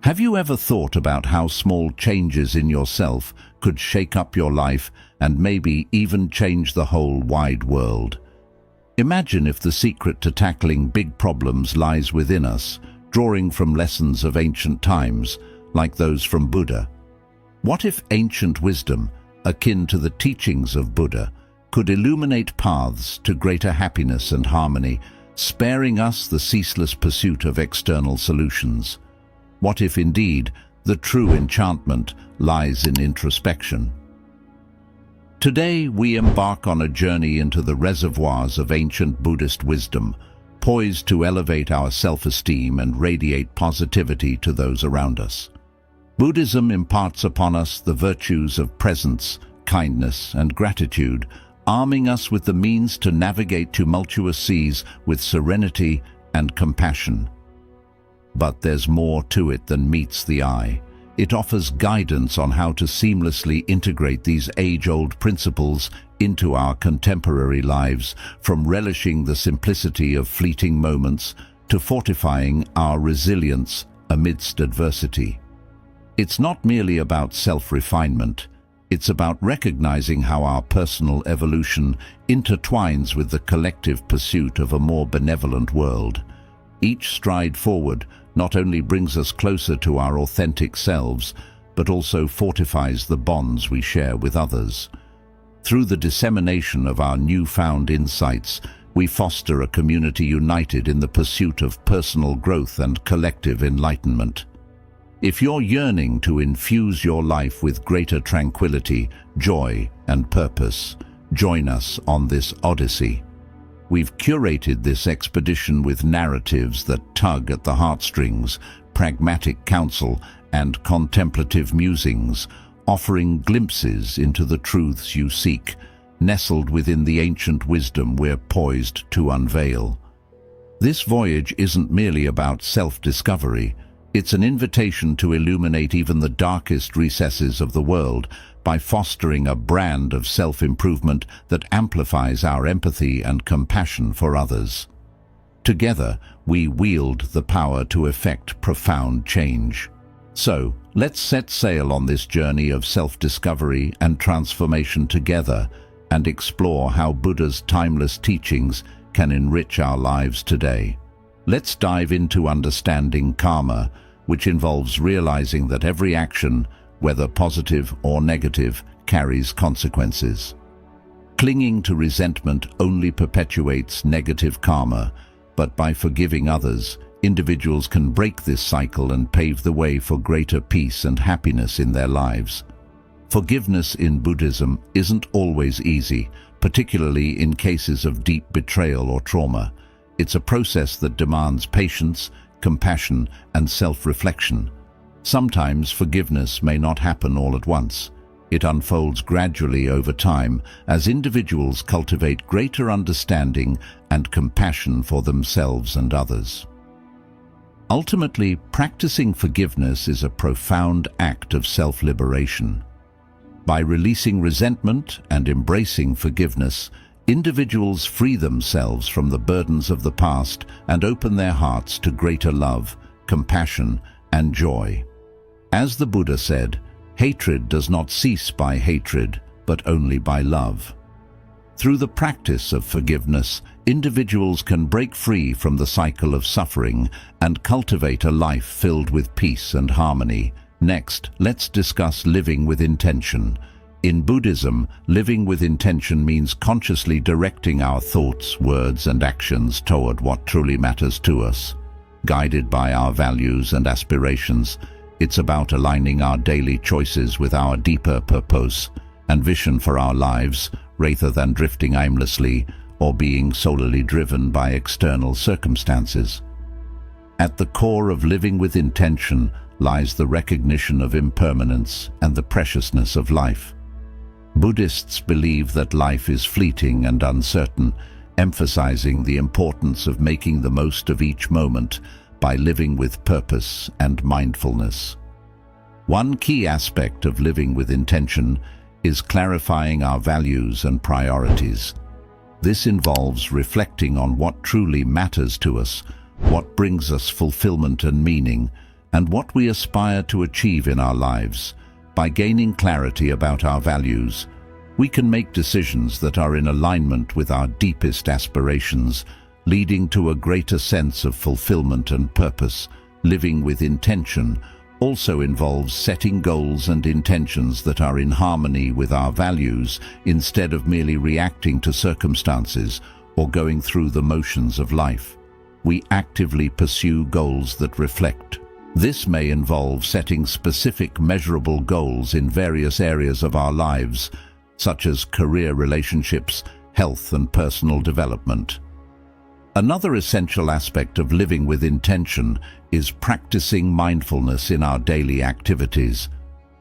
Have you ever thought about how small changes in yourself could shake up your life and maybe even change the whole wide world? Imagine if the secret to tackling big problems lies within us, drawing from lessons of ancient times, like those from Buddha. What if ancient wisdom, akin to the teachings of Buddha, could illuminate paths to greater happiness and harmony, sparing us the ceaseless pursuit of external solutions? What if indeed the true enchantment lies in introspection? Today we embark on a journey into the reservoirs of ancient Buddhist wisdom, poised to elevate our self-esteem and radiate positivity to those around us. Buddhism imparts upon us the virtues of presence, kindness, and gratitude, arming us with the means to navigate tumultuous seas with serenity and compassion. But there's more to it than meets the eye. It offers guidance on how to seamlessly integrate these age-old principles into our contemporary lives, from relishing the simplicity of fleeting moments to fortifying our resilience amidst adversity. It's not merely about self-refinement. It's about recognizing how our personal evolution intertwines with the collective pursuit of a more benevolent world. Each stride forward not only brings us closer to our authentic selves, but also fortifies the bonds we share with others. Through the dissemination of our newfound insights, we foster a community united in the pursuit of personal growth and collective enlightenment. If you're yearning to infuse your life with greater tranquility, joy, and purpose, join us on this odyssey. We've curated this expedition with narratives that tug at the heartstrings, pragmatic counsel, and contemplative musings, offering glimpses into the truths you seek, nestled within the ancient wisdom we're poised to unveil. This voyage isn't merely about self-discovery. It's an invitation to illuminate even the darkest recesses of the world by fostering a brand of self-improvement that amplifies our empathy and compassion for others. Together, we wield the power to effect profound change. So, let's set sail on this journey of self-discovery and transformation together and explore how Buddha's timeless teachings can enrich our lives today. Let's dive into understanding karma, which involves realizing that every action, whether positive or negative, carries consequences. Clinging to resentment only perpetuates negative karma, but by forgiving others, individuals can break this cycle and pave the way for greater peace and happiness in their lives. Forgiveness in Buddhism isn't always easy, particularly in cases of deep betrayal or trauma. It's a process that demands patience, compassion, and self-reflection. Sometimes forgiveness may not happen all at once. It unfolds gradually over time as individuals cultivate greater understanding and compassion for themselves and others. Ultimately, practicing forgiveness is a profound act of self-liberation. By releasing resentment and embracing forgiveness, individuals free themselves from the burdens of the past and open their hearts to greater love, compassion, and joy. As the Buddha said, hatred does not cease by hatred, but only by love. Through the practice of forgiveness, individuals can break free from the cycle of suffering and cultivate a life filled with peace and harmony. Next, let's discuss living with intention. In Buddhism, living with intention means consciously directing our thoughts, words, and actions toward what truly matters to us. Guided by our values and aspirations, it's about aligning our daily choices with our deeper purpose and vision for our lives, rather than drifting aimlessly or being solely driven by external circumstances. At the core of living with intention lies the recognition of impermanence and the preciousness of life. Buddhists believe that life is fleeting and uncertain, emphasizing the importance of making the most of each moment by living with purpose and mindfulness. One key aspect of living with intention is clarifying our values and priorities. This involves reflecting on what truly matters to us, what brings us fulfillment and meaning, and what we aspire to achieve in our lives. By gaining clarity about our values, we can make decisions that are in alignment with our deepest aspirations, leading to a greater sense of fulfillment and purpose. Living with intention also involves setting goals and intentions that are in harmony with our values, instead of merely reacting to circumstances or going through the motions of life. We actively pursue goals that reflect. This may involve setting specific measurable goals in various areas of our lives, such as career, relationships, health, and personal development. Another essential aspect of living with intention is practicing mindfulness in our daily activities.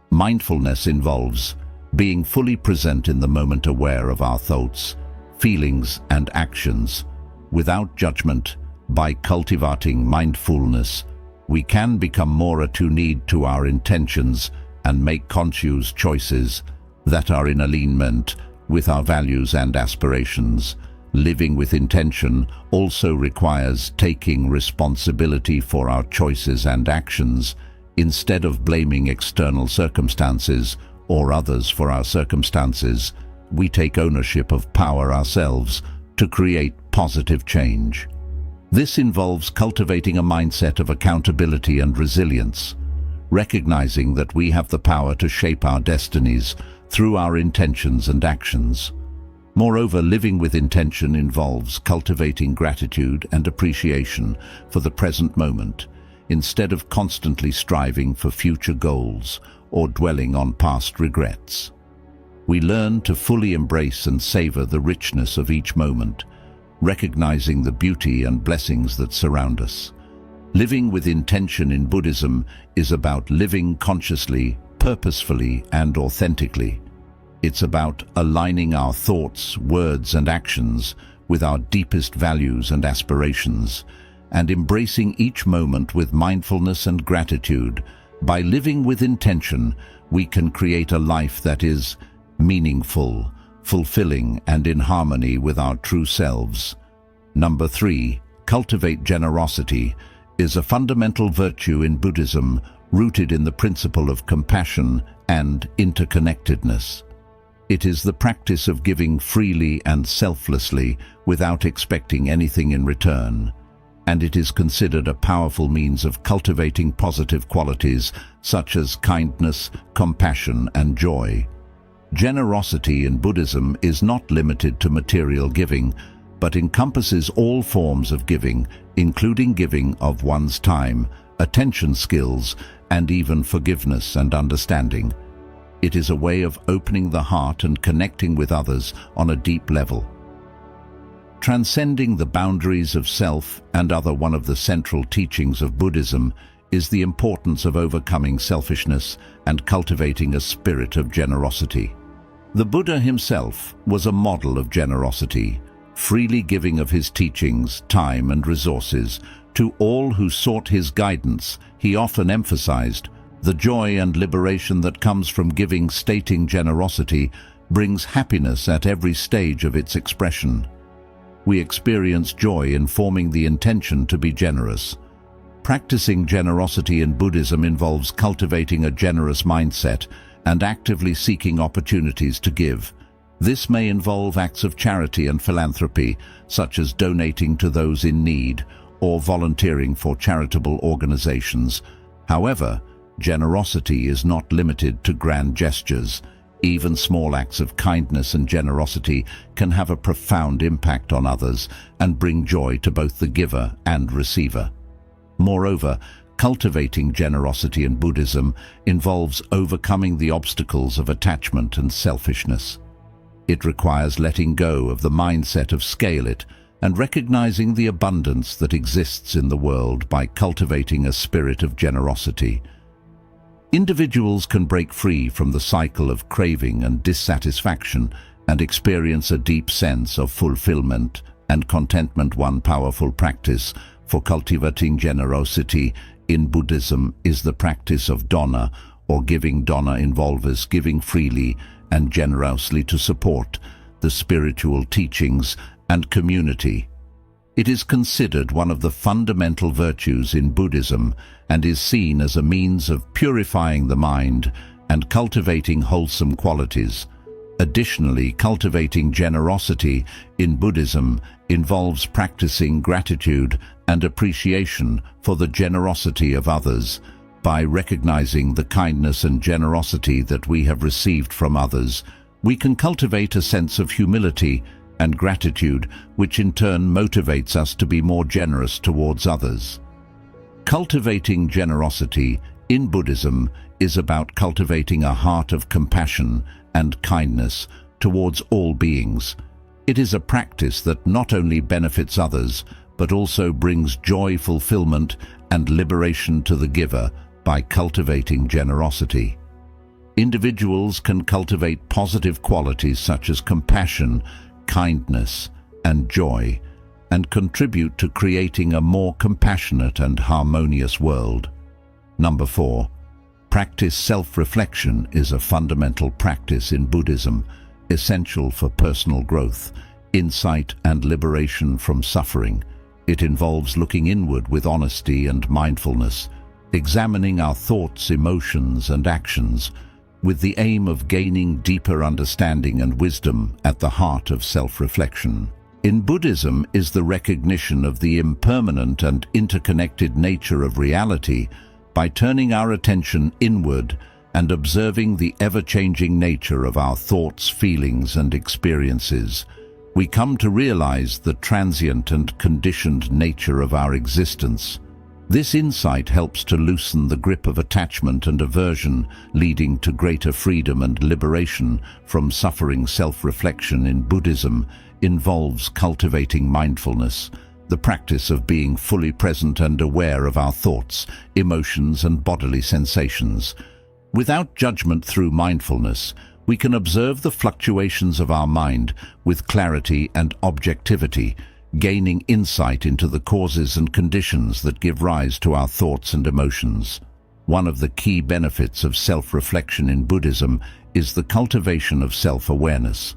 Mindfulness involves being fully present in the moment, aware of our thoughts, feelings, and actions, without judgment. By cultivating mindfulness, we can become more attuned to our intentions and make conscious choices that are in alignment with our values and aspirations. Living with intention also requires taking responsibility for our choices and actions. Instead of blaming external circumstances or others for our circumstances, we take ownership of power ourselves to create positive change. This involves cultivating a mindset of accountability and resilience, recognizing that we have the power to shape our destinies through our intentions and actions. Moreover, living with intention involves cultivating gratitude and appreciation for the present moment, instead of constantly striving for future goals or dwelling on past regrets. We learn to fully embrace and savor the richness of each moment, recognizing the beauty and blessings that surround us. Living with intention in Buddhism is about living consciously, purposefully, and authentically. It's about aligning our thoughts, words, and actions with our deepest values and aspirations, and embracing each moment with mindfulness and gratitude. By living with intention, we can create a life that is meaningful, fulfilling, and in harmony with our true selves. Number 3, cultivate generosity is a fundamental virtue in Buddhism, rooted in the principle of compassion and interconnectedness. It is the practice of giving freely and selflessly without expecting anything in return, and it is considered a powerful means of cultivating positive qualities such as kindness, compassion, and joy. Generosity in Buddhism is not limited to material giving, but encompasses all forms of giving, including giving of one's time, attention, skills, and even forgiveness and understanding. It is a way of opening the heart and connecting with others on a deep level. Transcending the boundaries of self and other. One of the central teachings of Buddhism is the importance of overcoming selfishness and cultivating a spirit of generosity. The Buddha himself was a model of generosity, freely giving of his teachings, time, and resources to all who sought his guidance. He often emphasized the joy and liberation that comes from giving, stating generosity brings happiness at every stage of its expression. We experience joy in forming the intention to be generous. Practicing generosity in Buddhism involves cultivating a generous mindset and actively seeking opportunities to give. This may involve acts of charity and philanthropy, such as donating to those in need or volunteering for charitable organizations. However, generosity is not limited to grand gestures. Even small acts of kindness and generosity can have a profound impact on others and bring joy to both the giver and receiver. Moreover, cultivating generosity in Buddhism involves overcoming the obstacles of attachment and selfishness. It requires letting go of the mindset of scale it and recognizing the abundance that exists in the world. By cultivating a spirit of generosity, individuals can break free from the cycle of craving and dissatisfaction and experience a deep sense of fulfillment and contentment. One powerful practice for cultivating generosity in Buddhism is the practice of dana, or giving. Dana involves giving freely and generously to support the spiritual teachings and community. It is considered one of the fundamental virtues in Buddhism and is seen as a means of purifying the mind and cultivating wholesome qualities. Additionally, cultivating generosity in Buddhism involves practicing gratitude and appreciation for the generosity of others. By recognizing the kindness and generosity that we have received from others, we can cultivate a sense of humility and gratitude, which in turn motivates us to be more generous towards others. Cultivating generosity in Buddhism is about cultivating a heart of compassion and kindness towards all beings. It is a practice that not only benefits others, but also brings joy, fulfillment, and liberation to the giver by cultivating generosity. Individuals can cultivate positive qualities such as compassion, kindness, and joy, and contribute to creating a more compassionate and harmonious world. Number 4. Practice self-reflection is a fundamental practice in Buddhism, essential for personal growth, insight, and liberation from suffering. It involves looking inward with honesty and mindfulness, examining our thoughts, emotions, and actions, with the aim of gaining deeper understanding and wisdom at the heart of self-reflection. In Buddhism is the recognition of the impermanent and interconnected nature of reality. By turning our attention inward and observing the ever-changing nature of our thoughts, feelings, and experiences, we come to realize the transient and conditioned nature of our existence. This insight helps to loosen the grip of attachment and aversion, leading to greater freedom and liberation from suffering. Self-reflection in Buddhism involves cultivating mindfulness, the practice of being fully present and aware of our thoughts, emotions, and bodily sensations. Without judgment, through mindfulness, we can observe the fluctuations of our mind with clarity and objectivity, gaining insight into the causes and conditions that give rise to our thoughts and emotions. One of the key benefits of self-reflection in Buddhism is the cultivation of self-awareness.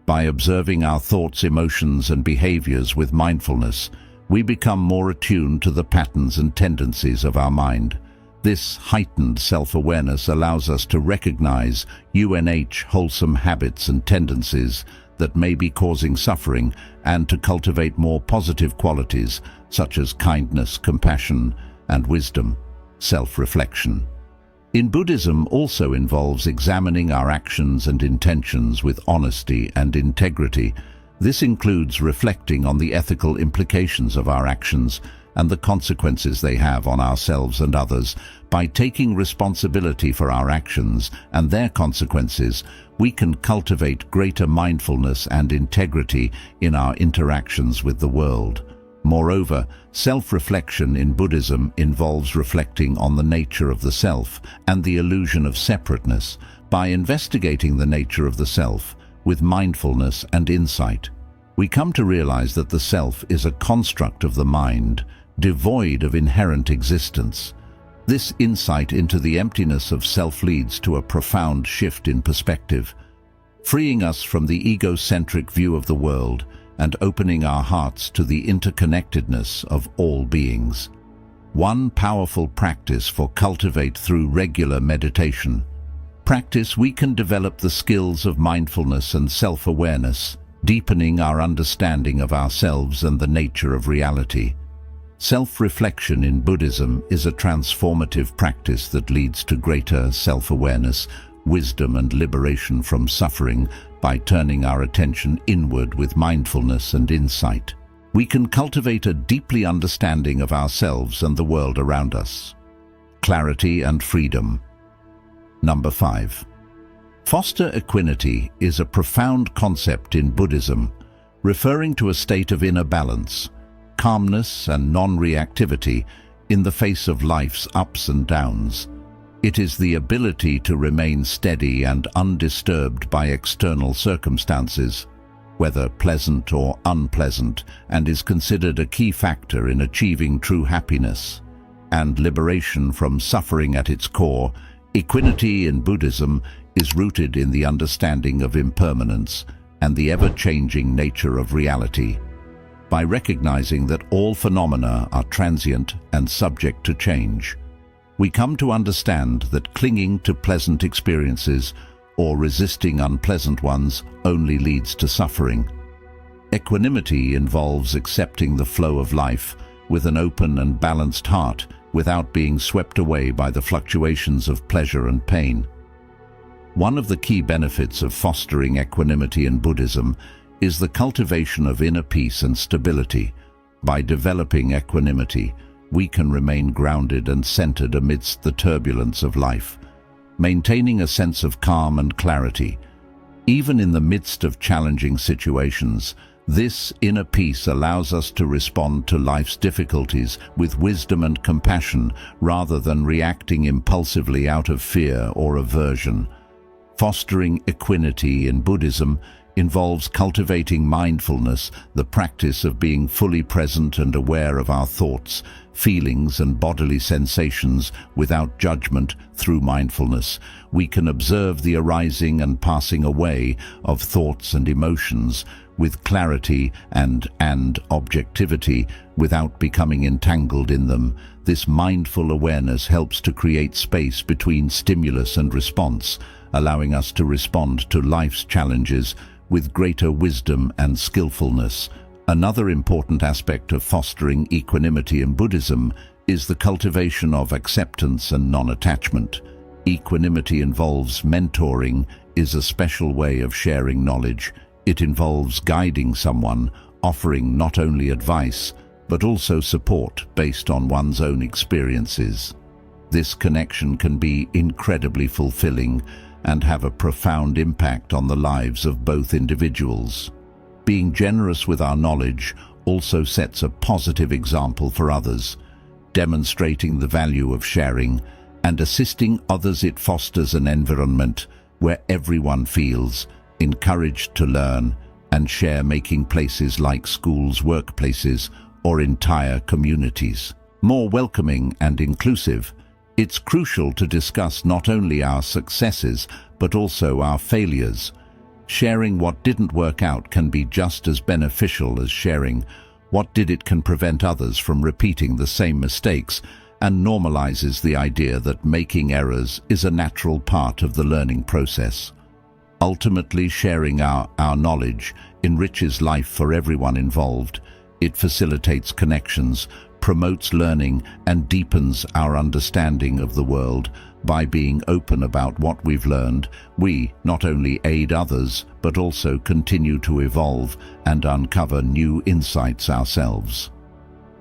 By observing our thoughts, emotions, and behaviors with mindfulness, we become more attuned to the patterns and tendencies of our mind. This heightened self-awareness allows us to recognize wholesome habits and tendencies that may be causing suffering, and to cultivate more positive qualities such as kindness, compassion, and wisdom. Self-reflection in Buddhism also involves examining our actions and intentions with honesty and integrity. This includes reflecting on the ethical implications of our actions and the consequences they have on ourselves and others. By taking responsibility for our actions and their consequences, we can cultivate greater mindfulness and integrity in our interactions with the world. Moreover, self-reflection in Buddhism involves reflecting on the nature of the self and the illusion of separateness. By investigating the nature of the self with mindfulness and insight, we come to realize that the self is a construct of the mind, devoid of inherent existence. This insight into the emptiness of self leads to a profound shift in perspective, freeing us from the egocentric view of the world and opening our hearts to the interconnectedness of all beings. One powerful practice for cultivate through regular meditation. Practice, we can develop the skills of mindfulness and self-awareness, deepening our understanding of ourselves and the nature of reality. Self-reflection in Buddhism is a transformative practice that leads to greater self-awareness, wisdom, and liberation from suffering. By turning our attention inward with mindfulness and insight, we can cultivate a deeply understanding of ourselves and the world around us. Clarity and freedom. Number 5. Foster equanimity is a profound concept in Buddhism, referring to a state of inner balance, calmness, and non-reactivity in the face of life's ups and downs. It is the ability to remain steady and undisturbed by external circumstances, whether pleasant or unpleasant, and is considered a key factor in achieving true happiness and liberation from suffering. At its core, equanimity in Buddhism is rooted in the understanding of impermanence and the ever-changing nature of reality. by recognizing that all phenomena are transient and subject to change. We come to understand that clinging to pleasant experiences or resisting unpleasant ones only leads to suffering. Equanimity involves accepting the flow of life with an open and balanced heart without being swept away by the fluctuations of pleasure and pain. One of the key benefits of fostering equanimity in Buddhism is the cultivation of inner peace and stability. By developing equanimity, we can remain grounded and centered amidst the turbulence of life, maintaining a sense of calm and clarity. Even in the midst of challenging situations, this inner peace allows us to respond to life's difficulties with wisdom and compassion rather than reacting impulsively out of fear or aversion. Fostering equanimity in Buddhism involves cultivating mindfulness, the practice of being fully present and aware of our thoughts, feelings and bodily sensations without judgment. Through mindfulness, we can observe the arising and passing away of thoughts and emotions with clarity and objectivity without becoming entangled in them. This mindful awareness helps to create space between stimulus and response, allowing us to respond to life's challenges with greater wisdom and skillfulness. Another important aspect of fostering equanimity in Buddhism is the cultivation of acceptance and non-attachment. Equanimity involves mentoring, is a special way of sharing knowledge. It involves guiding someone, offering not only advice, but also support based on one's own experiences. This connection can be incredibly fulfilling and have a profound impact on the lives of both individuals. Being generous with our knowledge also sets a positive example for others, demonstrating the value of sharing and assisting others. It fosters an environment where everyone feels encouraged to learn and share, making places like schools, workplaces, or entire communities more welcoming and inclusive. It's crucial to discuss not only our successes, but also our failures. Sharing what didn't work out can be just as beneficial as sharing what did. It can prevent others from repeating the same mistakes and normalizes the idea that making errors is a natural part of the learning process. Ultimately, sharing our knowledge enriches life for everyone involved. It facilitates connections, promotes learning, and deepens our understanding of the world. By being open about what we've learned, we not only aid others, but also continue to evolve and uncover new insights ourselves.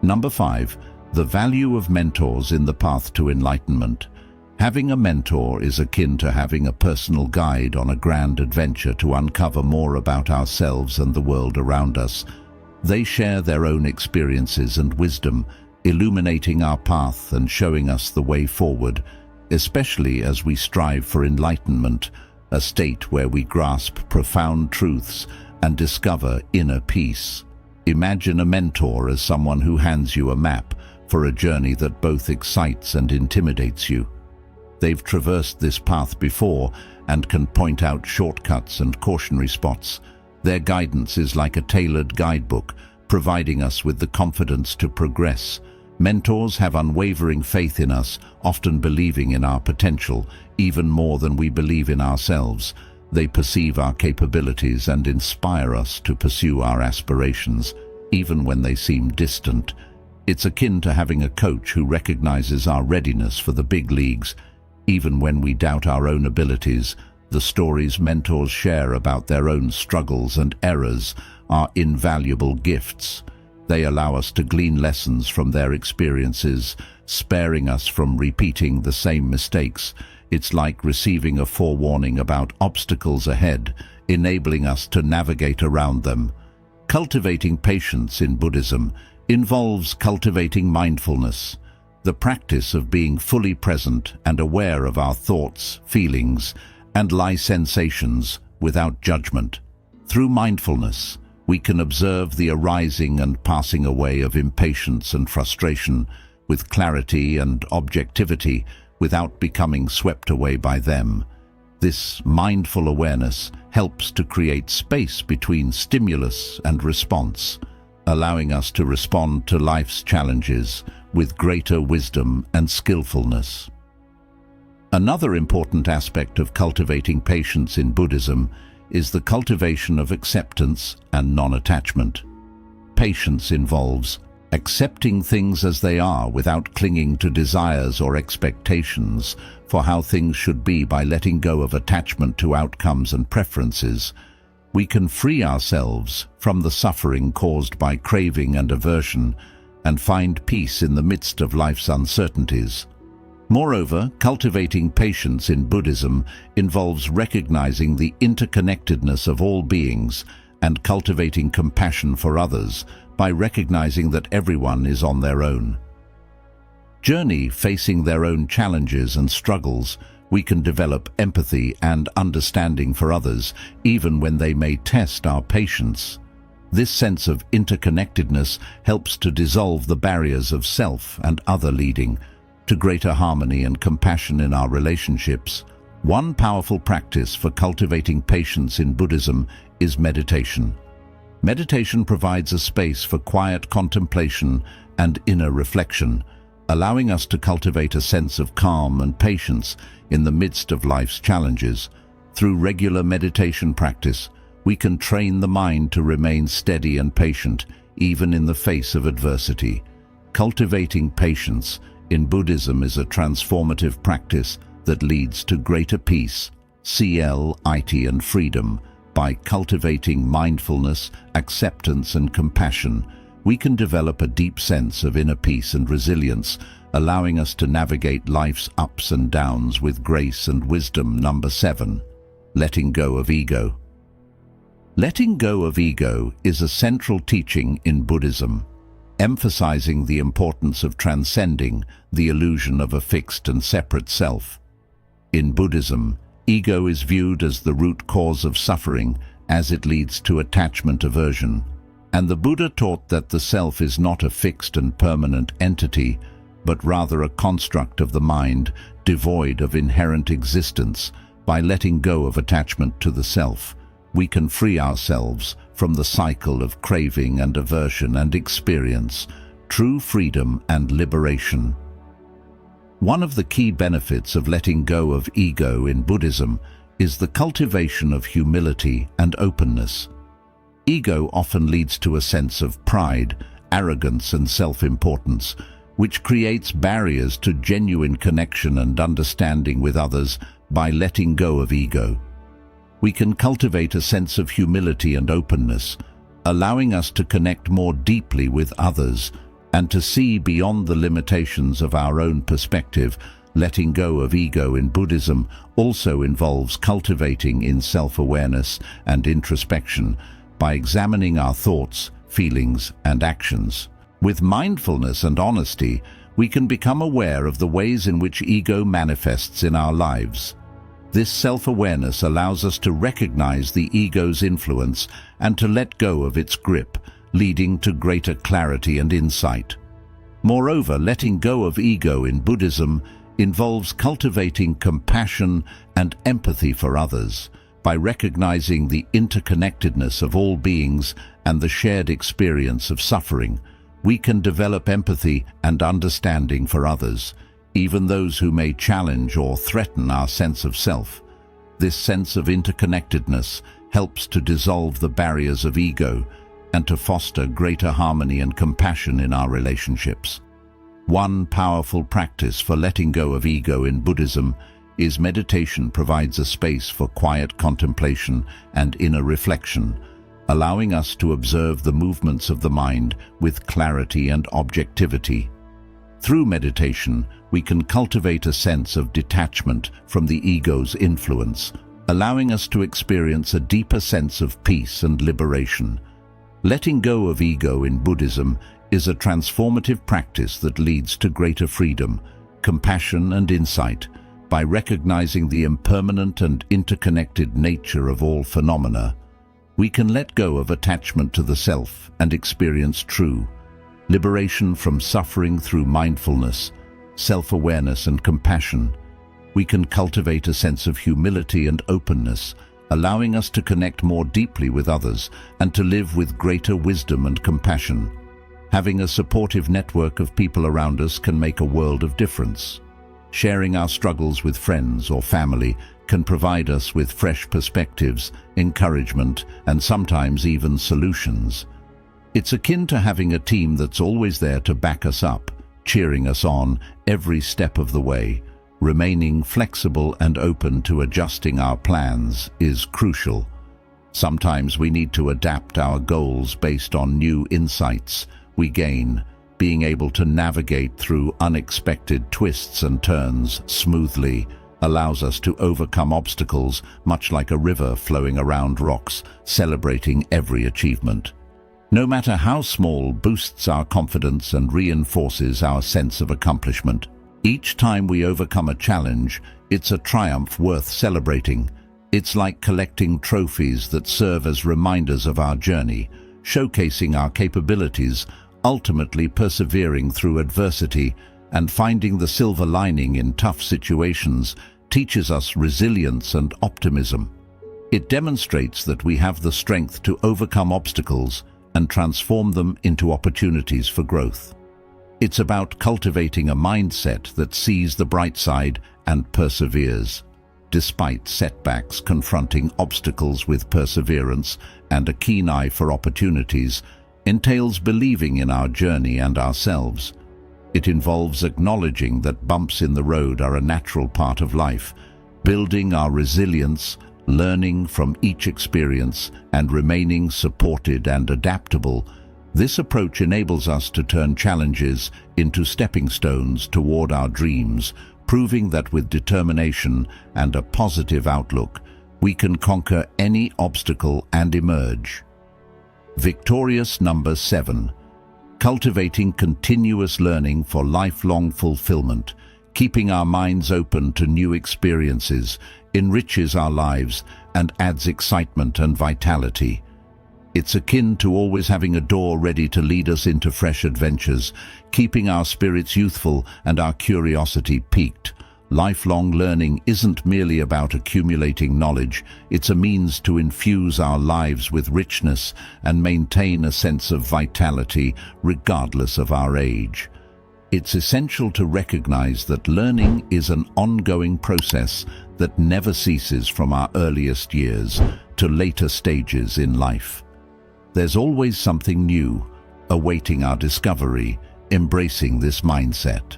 Number 5. The value of mentors in the path to enlightenment. Having a mentor is akin to having a personal guide on a grand adventure to uncover more about ourselves and the world around us. They share their own experiences and wisdom, illuminating our path and showing us the way forward, especially as we strive for enlightenment, a state where we grasp profound truths and discover inner peace. Imagine a mentor as someone who hands you a map for a journey that both excites and intimidates you. They've traversed this path before and can point out shortcuts and cautionary spots. Their guidance is like a tailored guidebook, providing us with the confidence to progress. Mentors have unwavering faith in us, often believing in our potential, even more than we believe in ourselves. They perceive our capabilities and inspire us to pursue our aspirations, even when they seem distant. It's akin to having a coach who recognizes our readiness for the big leagues. Even when we doubt our own abilities, the stories mentors share about their own struggles and errors are invaluable gifts. They allow us to glean lessons from their experiences, sparing us from repeating the same mistakes. It's like receiving a forewarning about obstacles ahead, enabling us to navigate around them. Cultivating patience in Buddhism involves cultivating mindfulness, the practice of being fully present and aware of our thoughts, feelings, and life sensations without judgment. Through mindfulness, we can observe the arising and passing away of impatience and frustration with clarity and objectivity without becoming swept away by them. This mindful awareness helps to create space between stimulus and response, allowing us to respond to life's challenges with greater wisdom and skillfulness. Another important aspect of cultivating patience in Buddhism is the cultivation of acceptance and non-attachment. Patience involves accepting things as they are without clinging to desires or expectations for how things should be. By letting go of attachment to outcomes and preferences, we can free ourselves from the suffering caused by craving and aversion and find peace in the midst of life's uncertainties. Moreover, cultivating patience in Buddhism involves recognizing the interconnectedness of all beings and cultivating compassion for others by recognizing that everyone is on their own journey, facing their own challenges and struggles. We can develop empathy and understanding for others, even when they may test our patience. This sense of interconnectedness helps to dissolve the barriers of self and other, leading to greater harmony and compassion in our relationships. One powerful practice for cultivating patience in Buddhism is meditation. Meditation provides a space for quiet contemplation and inner reflection, allowing us to cultivate a sense of calm and patience in the midst of life's challenges. Through regular meditation practice, we can train the mind to remain steady and patient, even in the face of adversity. Cultivating patience in Buddhism is a transformative practice that leads to greater peace, enlightening, and freedom. By cultivating mindfulness, acceptance, and compassion, we can develop a deep sense of inner peace and resilience, allowing us to navigate life's ups and downs with grace and wisdom. Number 7. Letting go of ego. Letting go of ego is a central teaching in Buddhism, emphasizing the importance of transcending the illusion of a fixed and separate self. In Buddhism, ego is viewed as the root cause of suffering, as it leads to attachment aversion. And the Buddha taught that the self is not a fixed and permanent entity, but rather a construct of the mind, devoid of inherent existence. By letting go of attachment to the self, we can free ourselves from the cycle of craving and aversion and experience true freedom and liberation. One of the key benefits of letting go of ego in Buddhism is the cultivation of humility and openness. Ego often leads to a sense of pride, arrogance, and self-importance, which creates barriers to genuine connection and understanding with others. By letting go of ego, we can cultivate a sense of humility and openness, allowing us to connect more deeply with others and to see beyond the limitations of our own perspective. Letting go of ego in Buddhism also involves cultivating in self-awareness and introspection by examining our thoughts, feelings, and actions. With mindfulness and honesty, we can become aware of the ways in which ego manifests in our lives. This self-awareness allows us to recognize the ego's influence and to let go of its grip, leading to greater clarity and insight. Moreover, letting go of ego in Buddhism involves cultivating compassion and empathy for others. By recognizing the interconnectedness of all beings and the shared experience of suffering, we can develop empathy and understanding for others, even those who may challenge or threaten our sense of self. This sense of interconnectedness helps to dissolve the barriers of ego and to foster greater harmony and compassion in our relationships. One powerful practice for letting go of ego in Buddhism is meditation. Provides a space for quiet contemplation and inner reflection, allowing us to observe the movements of the mind with clarity and objectivity. Through meditation, we can cultivate a sense of detachment from the ego's influence, allowing us to experience a deeper sense of peace and liberation. Letting go of ego in Buddhism is a transformative practice that leads to greater freedom, compassion, and insight. By recognizing the impermanent and interconnected nature of all phenomena, we can let go of attachment to the self and experience true liberation from suffering. Through mindfulness, self-awareness, and compassion, we can cultivate a sense of humility and openness, allowing us to connect more deeply with others and to live with greater wisdom and compassion. Having a supportive network of people around us can make a world of difference. Sharing our struggles with friends or family can provide us with fresh perspectives, encouragement, and sometimes even solutions. It's akin to having a team that's always there to back us up, cheering us on every step of the way. Remaining flexible and open to adjusting our plans is crucial. Sometimes we need to adapt our goals based on new insights we gain. Being able to navigate through unexpected twists and turns smoothly allows us to overcome obstacles, much like a river flowing around rocks, celebrating every achievement. No matter how small, boosts our confidence and reinforces our sense of accomplishment. Each time we overcome a challenge, it's a triumph worth celebrating. It's like collecting trophies that serve as reminders of our journey, showcasing our capabilities, ultimately persevering through adversity, and finding the silver lining in tough situations teaches us resilience and optimism. It demonstrates that we have the strength to overcome obstacles and transform them into opportunities for growth. It's about cultivating a mindset that sees the bright side and perseveres. Despite setbacks, confronting obstacles with perseverance and a keen eye for opportunities entails believing in our journey and ourselves. It involves acknowledging that bumps in the road are a natural part of life, building our resilience, learning from each experience, and remaining supported and adaptable. This approach enables us to turn challenges into stepping stones toward our dreams, proving that with determination and a positive outlook, we can conquer any obstacle and emerge. Victorious number 7. Cultivating continuous learning for lifelong fulfillment. Keeping our minds open to new experiences enriches our lives and adds excitement and vitality. It's akin to always having a door ready to lead us into fresh adventures, keeping our spirits youthful and our curiosity piqued. Lifelong learning isn't merely about accumulating knowledge, it's a means to infuse our lives with richness and maintain a sense of vitality regardless of our age. It's essential to recognize that learning is an ongoing process that never ceases from our earliest years to later stages in life. There's always something new, awaiting our discovery. Embracing this mindset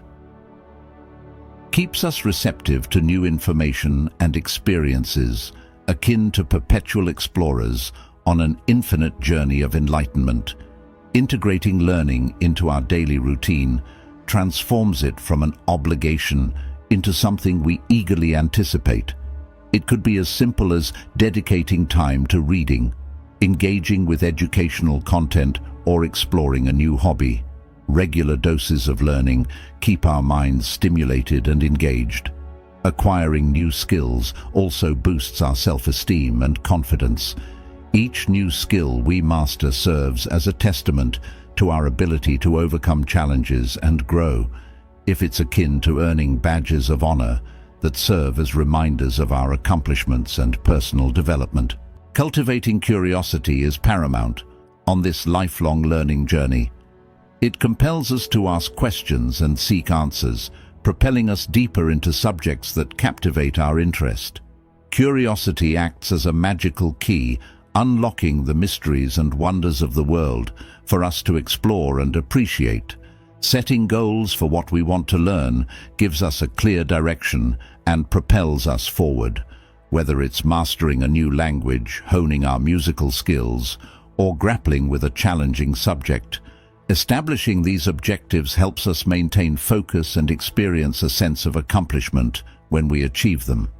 keeps us receptive to new information and experiences, akin to perpetual explorers on an infinite journey of enlightenment. Integrating learning into our daily routine transforms it from an obligation into something we eagerly anticipate. It could be as simple as dedicating time to reading, engaging with educational content, or exploring a new hobby. Regular doses of learning keep our minds stimulated and engaged. Acquiring new skills also boosts our self-esteem and confidence. Each new skill we master serves as a testament to our ability to overcome challenges and grow. If it's akin to earning badges of honor that serve as reminders of our accomplishments and personal development. Cultivating curiosity is paramount on this lifelong learning journey. It compels us to ask questions and seek answers, propelling us deeper into subjects that captivate our interest. Curiosity acts as a magical key, unlocking the mysteries and wonders of the world for us to explore and appreciate. Setting goals for what we want to learn gives us a clear direction and propels us forward. Whether it's mastering a new language, honing our musical skills, or grappling with a challenging subject, establishing these objectives helps us maintain focus and experience a sense of accomplishment when we achieve them.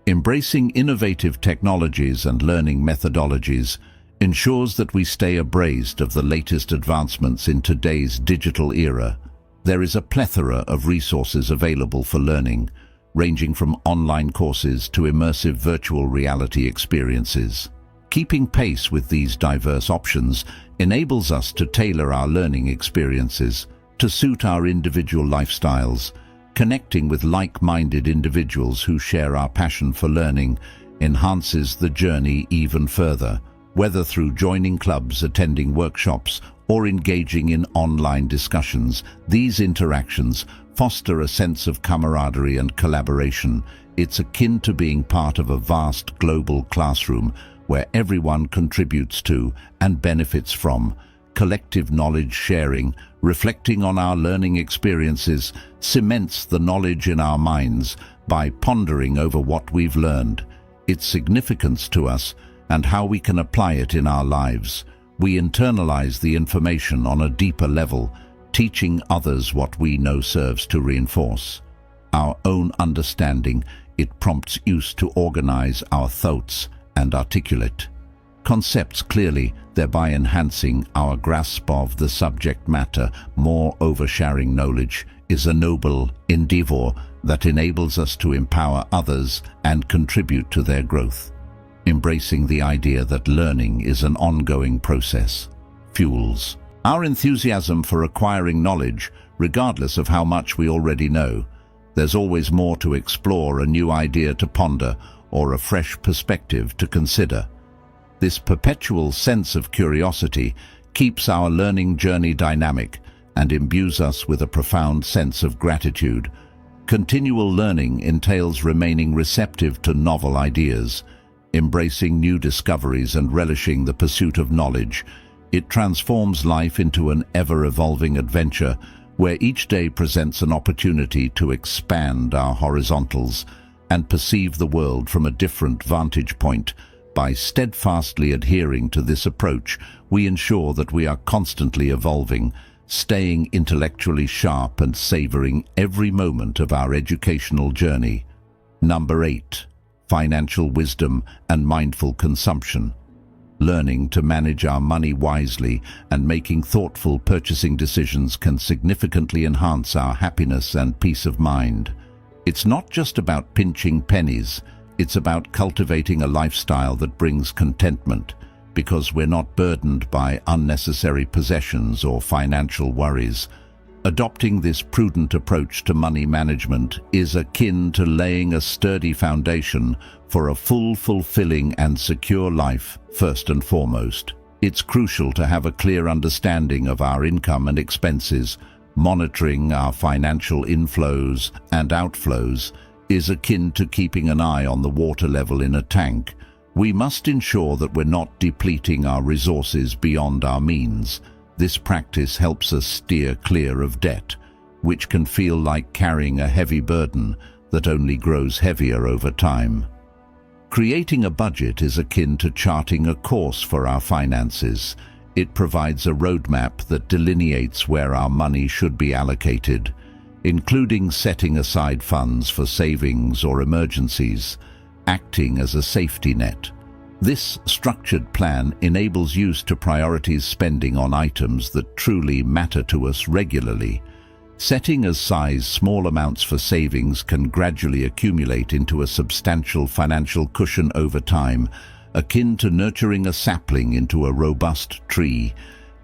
Embracing innovative technologies and learning methodologies ensures that we stay abreast of the latest advancements in today's digital era. There is a plethora of resources available for learning, ranging from online courses to immersive virtual reality experiences. Keeping pace with these diverse options enables us to tailor our learning experiences to suit our individual lifestyles. Connecting with like-minded individuals who share our passion for learning enhances the journey even further, whether through joining clubs, attending workshops, or engaging in online discussions. These interactions foster a sense of camaraderie and collaboration. It's akin to being part of a vast global classroom where everyone contributes to and benefits from. Collective knowledge sharing, reflecting on our learning experiences, cements the knowledge in our minds by pondering over what we've learned, its significance to us, and how we can apply it in our lives. We internalize the information on a deeper level, teaching others what we know serves to reinforce our own understanding. It prompts use to organize our thoughts and articulate concepts clearly, thereby enhancing our grasp of the subject matter. Moreover, sharing knowledge is a noble endeavor that enables us to empower others and contribute to their growth. Embracing the idea that learning is an ongoing process fuels our enthusiasm for acquiring knowledge, regardless of how much we already know. There's always more to explore, a new idea to ponder, or a fresh perspective to consider. This perpetual sense of curiosity keeps our learning journey dynamic and imbues us with a profound sense of gratitude. Continual learning entails remaining receptive to novel ideas, embracing new discoveries and relishing the pursuit of knowledge. It transforms life into an ever-evolving adventure where each day presents an opportunity to expand our horizontals and perceive the world from a different vantage point. By steadfastly adhering to this approach, we ensure that we are constantly evolving, staying intellectually sharp and savoring every moment of our educational journey. Number 8. Financial wisdom and mindful consumption. Learning to manage our money wisely and making thoughtful purchasing decisions can significantly enhance our happiness and peace of mind. It's not just about pinching pennies. It's about cultivating a lifestyle that brings contentment, because we're not burdened by unnecessary possessions or financial worries. Adopting this prudent approach to money management is akin to laying a sturdy foundation for a fulfilling and secure life. First and foremost, it's crucial to have a clear understanding of our income and expenses. Monitoring our financial inflows and outflows is akin to keeping an eye on the water level in a tank. We must ensure that we're not depleting our resources beyond our means. This practice helps us steer clear of debt, which can feel like carrying a heavy burden that only grows heavier over time. Creating a budget is akin to charting a course for our finances. It provides a roadmap that delineates where our money should be allocated, including setting aside funds for savings or emergencies, acting as a safety net. This structured plan enables use to prioritize spending on items that truly matter to us regularly. Setting aside small amounts for savings can gradually accumulate into a substantial financial cushion over time, akin to nurturing a sapling into a robust tree.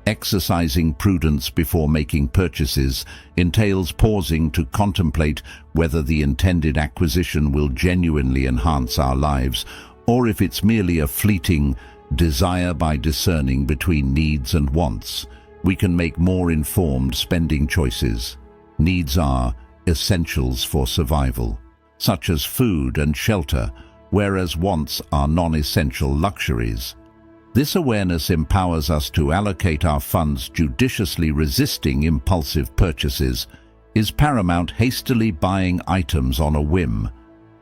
Exercising prudence before making purchases entails pausing to contemplate whether the intended acquisition will genuinely enhance our lives, or if it's merely a fleeting desire. By discerning between needs and wants, we can make more informed spending choices. Needs are essentials for survival, such as food and shelter, whereas wants are non-essential luxuries. This awareness empowers us to allocate our funds judiciously. Resisting impulsive purchases is paramount. Hastily buying items on a whim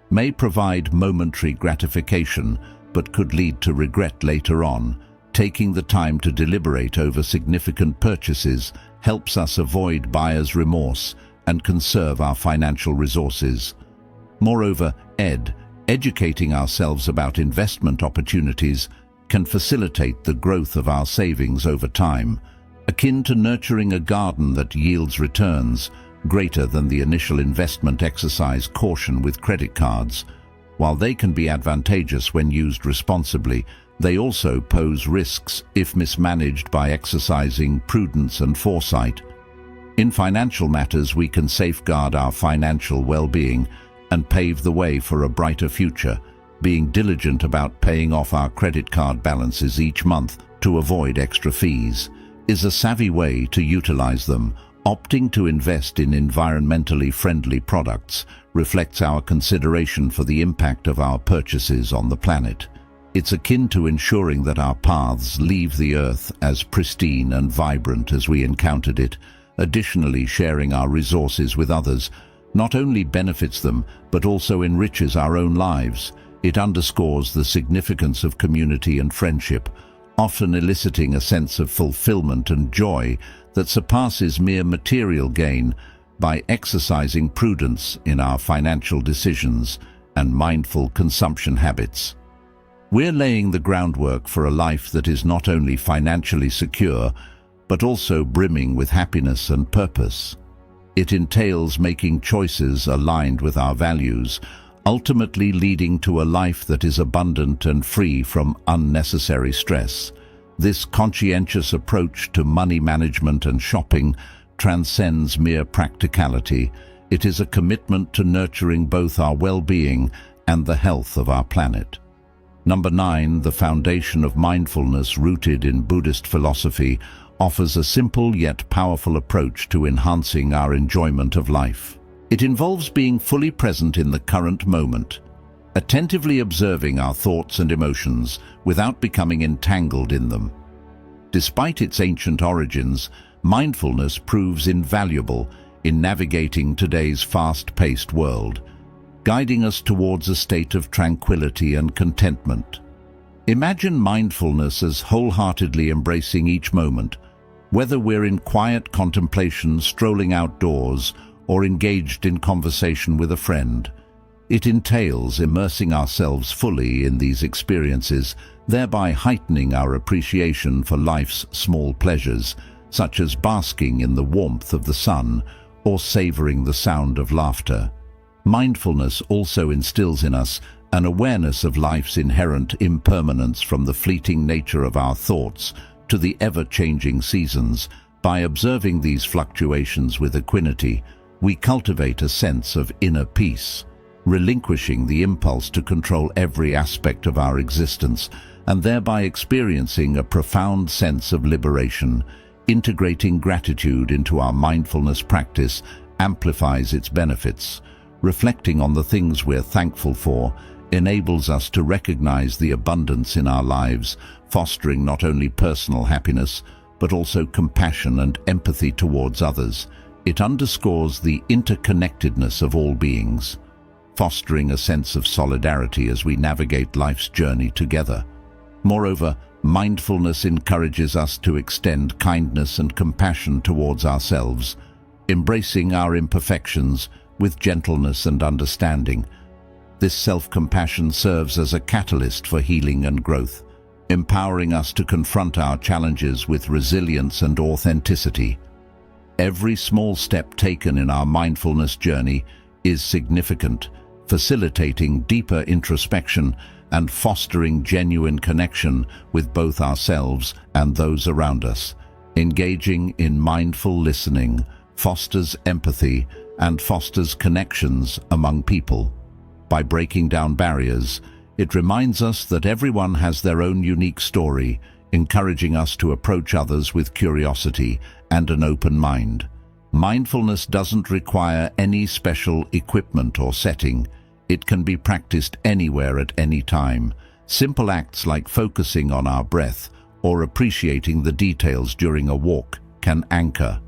may provide momentary gratification, but could lead to regret later on. Taking the time to deliberate over significant purchases helps us avoid buyer's remorse and conserve our financial resources. Moreover, educating ourselves about investment opportunities can facilitate the growth of our savings over time, akin to nurturing a garden that yields returns greater than the initial investment. Exercise caution with credit cards. While they can be advantageous when used responsibly, they also pose risks if mismanaged. By exercising prudence and foresight in financial matters, we can safeguard our financial well-being and pave the way for a brighter future. being diligent about paying off our credit card balances each month to avoid extra fees, is a savvy way to utilize them. Opting to invest in environmentally friendly products reflects our consideration for the impact of our purchases on the planet. It's akin to ensuring that our paths leave the earth as pristine and vibrant as we encountered it. Additionally, sharing our resources with others not only benefits them, but also enriches our own lives. It underscores the significance of community and friendship, often eliciting a sense of fulfillment and joy that surpasses mere material gain. By exercising prudence in our financial decisions and mindful consumption habits, we're laying the groundwork for a life that is not only financially secure, but also brimming with happiness and purpose. It entails making choices aligned with our values, ultimately leading to a life that is abundant and free from unnecessary stress. This conscientious approach to money management and shopping transcends mere practicality. It is a commitment to nurturing both our well-being and the health of our planet. Number 9, the foundation of mindfulness, rooted in Buddhist philosophy, offers a simple yet powerful approach to enhancing our enjoyment of life. It involves being fully present in the current moment, attentively observing our thoughts and emotions without becoming entangled in them. Despite its ancient origins, mindfulness proves invaluable in navigating today's fast-paced world, guiding us towards a state of tranquility and contentment. Imagine mindfulness as wholeheartedly embracing each moment, whether we're in quiet contemplation, strolling outdoors, or engaged in conversation with a friend. It entails immersing ourselves fully in these experiences, thereby heightening our appreciation for life's small pleasures, such as basking in the warmth of the sun or savoring the sound of laughter. Mindfulness also instills in us an awareness of life's inherent impermanence, from the fleeting nature of our thoughts to the ever-changing seasons. By observing these fluctuations with equanimity, we cultivate a sense of inner peace, relinquishing the impulse to control every aspect of our existence and thereby experiencing a profound sense of liberation. Integrating gratitude into our mindfulness practice amplifies its benefits. Reflecting on the things we're thankful for enables us to recognize the abundance in our lives, fostering not only personal happiness, but also compassion and empathy towards others. It underscores the interconnectedness of all beings, fostering a sense of solidarity as we navigate life's journey together. Moreover, mindfulness encourages us to extend kindness and compassion towards ourselves, embracing our imperfections with gentleness and understanding. This self-compassion serves as a catalyst for healing and growth, empowering us to confront our challenges with resilience and authenticity. Every small step taken in our mindfulness journey is significant, facilitating deeper introspection and fostering genuine connection with both ourselves and those around us. Engaging in mindful listening fosters empathy and fosters connections among people. By breaking down barriers, it reminds us that everyone has their own unique story, encouraging us to approach others with curiosity and an open mind. Mindfulness doesn't require any special equipment or setting. It can be practiced anywhere at any time. Simple acts like focusing on our breath or appreciating the details during a walk can anchor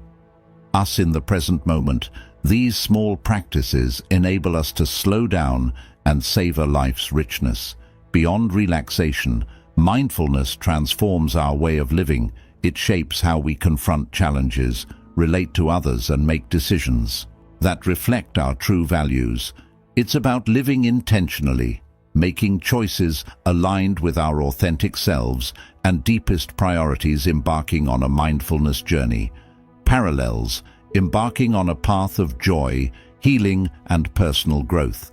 us in the present moment. These small practices enable us to slow down and savor life's richness. Beyond relaxation, mindfulness transforms our way of living. It shapes how we confront challenges, relate to others, and make decisions that reflect our true values. It's about living intentionally, making choices aligned with our authentic selves and deepest priorities. Embarking on a mindfulness journey parallels embarking on a path of joy, healing, and personal growth.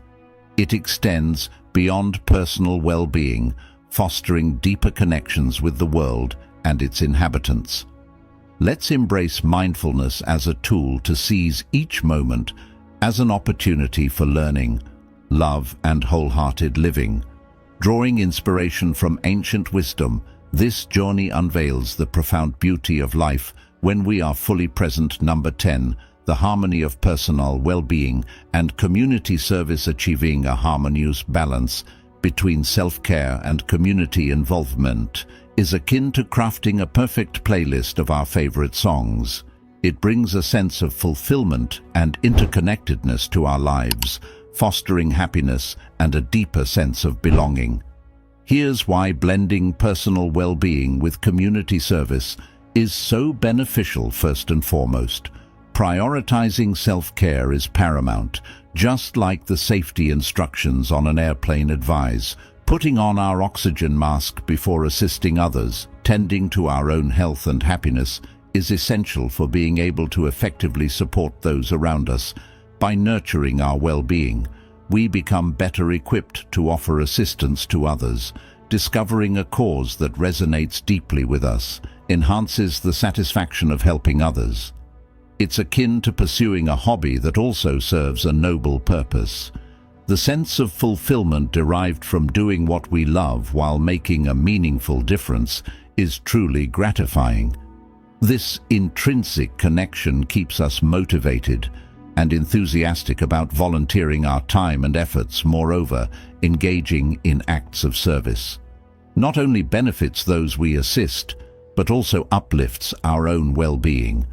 It extends beyond personal well-being, fostering deeper connections with the world and its inhabitants. Let's embrace mindfulness as a tool to seize each moment as an opportunity for learning, love, and wholehearted living. Drawing inspiration from ancient wisdom, this journey unveils the profound beauty of life when we are fully present. Number 10. The harmony of personal well-being and community service. Achieving a harmonious balance between self-care and community involvement is akin to crafting a perfect playlist of our favorite songs. It brings a sense of fulfillment and interconnectedness to our lives, fostering happiness and a deeper sense of belonging. Here's why blending personal well-being with community service is so beneficial. First and foremost, prioritizing self-care is paramount. Just like the safety instructions on an airplane advise, putting on our oxygen mask before assisting others, tending to our own health and happiness is essential for being able to effectively support those around us. By nurturing our well-being, we become better equipped to offer assistance to others. Discovering a cause that resonates deeply with us enhances the satisfaction of helping others. It's akin to pursuing a hobby that also serves a noble purpose. The sense of fulfillment derived from doing what we love while making a meaningful difference is truly gratifying. This intrinsic connection keeps us motivated and enthusiastic about volunteering our time and efforts. Moreover, engaging in acts of service not only benefits those we assist, but also uplifts our own well-being.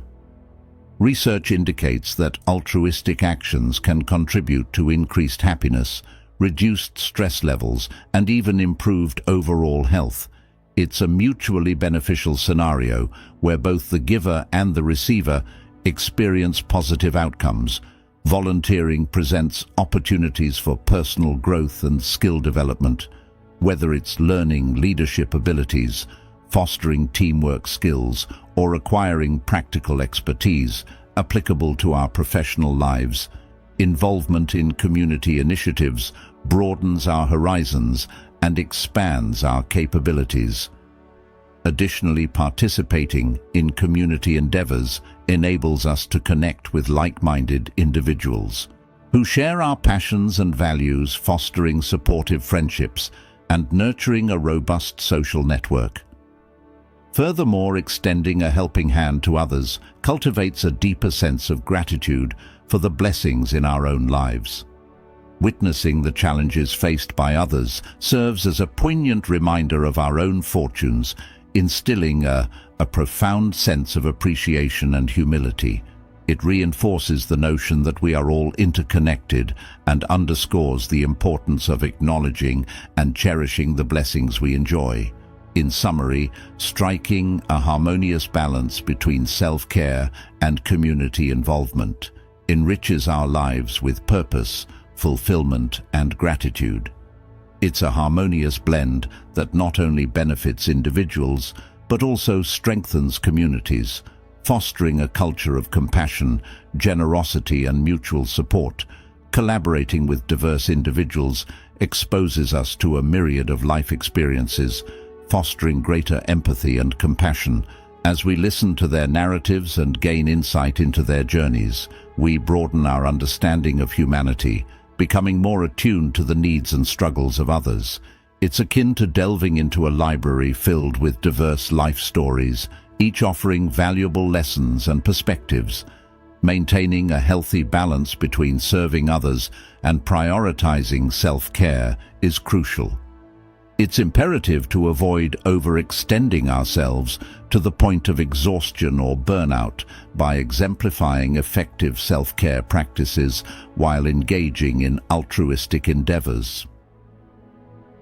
Research indicates that altruistic actions can contribute to increased happiness, reduced stress levels, and even improved overall health. It's a mutually beneficial scenario where both the giver and the receiver experience positive outcomes. Volunteering presents opportunities for personal growth and skill development, whether it's learning leadership abilities, fostering teamwork skills, or acquiring practical expertise applicable to our professional lives. Involvement in community initiatives broadens our horizons and expands our capabilities. Additionally, participating in community endeavors enables us to connect with like-minded individuals who share our passions and values, fostering supportive friendships and nurturing a robust social network. Furthermore, extending a helping hand to others cultivates a deeper sense of gratitude for the blessings in our own lives. Witnessing the challenges faced by others serves as a poignant reminder of our own fortunes, instilling a profound sense of appreciation and humility. It reinforces the notion that we are all interconnected and underscores the importance of acknowledging and cherishing the blessings we enjoy. In summary, striking a harmonious balance between self-care and community involvement enriches our lives with purpose, fulfillment, and gratitude. It's a harmonious blend that not only benefits individuals, but also strengthens communities, fostering a culture of compassion, generosity, and mutual support. Collaborating with diverse individuals exposes us to a myriad of life experiences, fostering greater empathy and compassion. As we listen to their narratives and gain insight into their journeys, we broaden our understanding of humanity, becoming more attuned to the needs and struggles of others. It's akin to delving into a library filled with diverse life stories, each offering valuable lessons and perspectives. Maintaining a healthy balance between serving others and prioritizing self-care is crucial. It's imperative to avoid overextending ourselves to the point of exhaustion or burnout by exemplifying effective self-care practices while engaging in altruistic endeavors.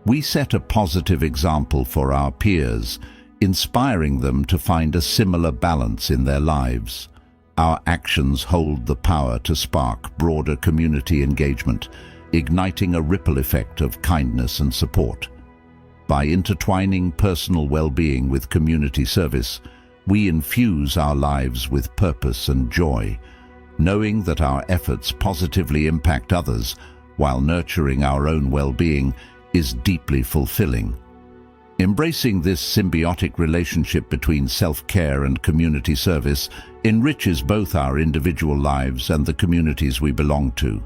We set a positive example for our peers, inspiring them to find a similar balance in their lives. Our actions hold the power to spark broader community engagement, igniting a ripple effect of kindness and support. By intertwining personal well-being with community service, we infuse our lives with purpose and joy, knowing that our efforts positively impact others while nurturing our own well-being is deeply fulfilling. Embracing this symbiotic relationship between self-care and community service enriches both our individual lives and the communities we belong to.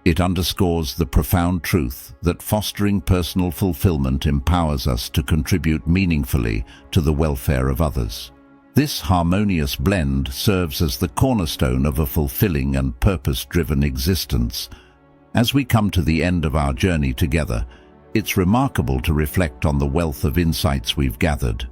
It underscores the profound truth that fostering personal fulfillment empowers us to contribute meaningfully to the welfare of others. This harmonious blend serves as the cornerstone of a fulfilling and purpose-driven existence. As we come to the end of our journey together, it's remarkable to reflect on the wealth of insights we've gathered.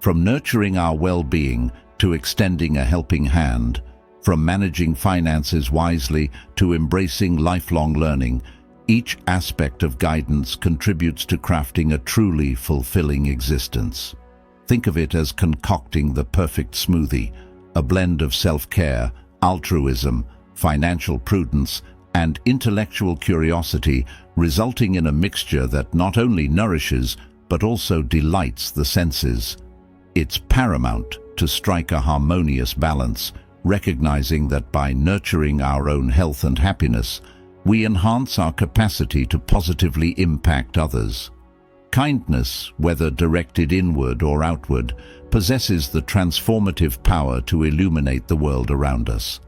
From nurturing our well-being to extending a helping hand, from managing finances wisely to embracing lifelong learning, each aspect of guidance contributes to crafting a truly fulfilling existence. Think of it as concocting the perfect smoothie, a blend of self-care, altruism, financial prudence, and intellectual curiosity, resulting in a mixture that not only nourishes but also delights the senses. It's paramount to strike a harmonious balance, recognizing that by nurturing our own health and happiness, we enhance our capacity to positively impact others. Kindness, whether directed inward or outward, possesses the transformative power to illuminate the world around us.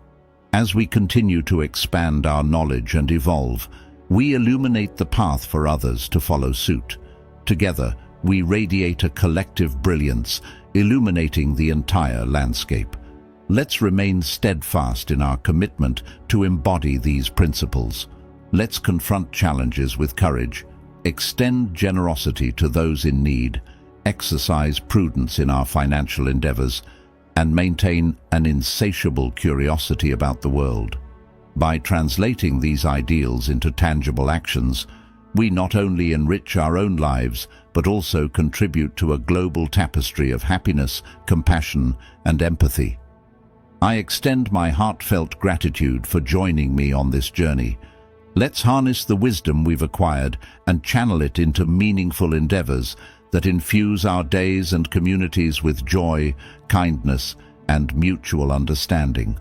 As we continue to expand our knowledge and evolve, we illuminate the path for others to follow suit. Together, we radiate a collective brilliance, illuminating the entire landscape. Let's remain steadfast in our commitment to embody these principles. Let's confront challenges with courage, extend generosity to those in need, exercise prudence in our financial endeavors, and maintain an insatiable curiosity about the world. By translating these ideals into tangible actions, we not only enrich our own lives, but also contribute to a global tapestry of happiness, compassion, and empathy. I extend my heartfelt gratitude for joining me on this journey. Let's harness the wisdom we've acquired and channel it into meaningful endeavors that infuse our days and communities with joy, kindness, and mutual understanding.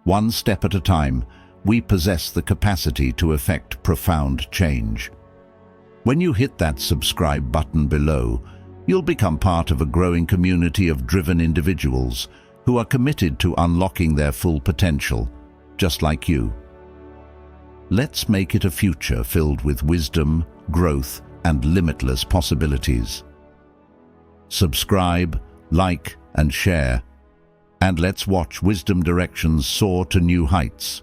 One step at a time, we possess the capacity to effect profound change. When you hit that subscribe button below, you'll become part of a growing community of driven individuals who are committed to unlocking their full potential, just like you. Let's make it a future filled with wisdom, growth, and limitless possibilities. Subscribe, like, and share, and let's watch Wisdom Directions soar to new heights.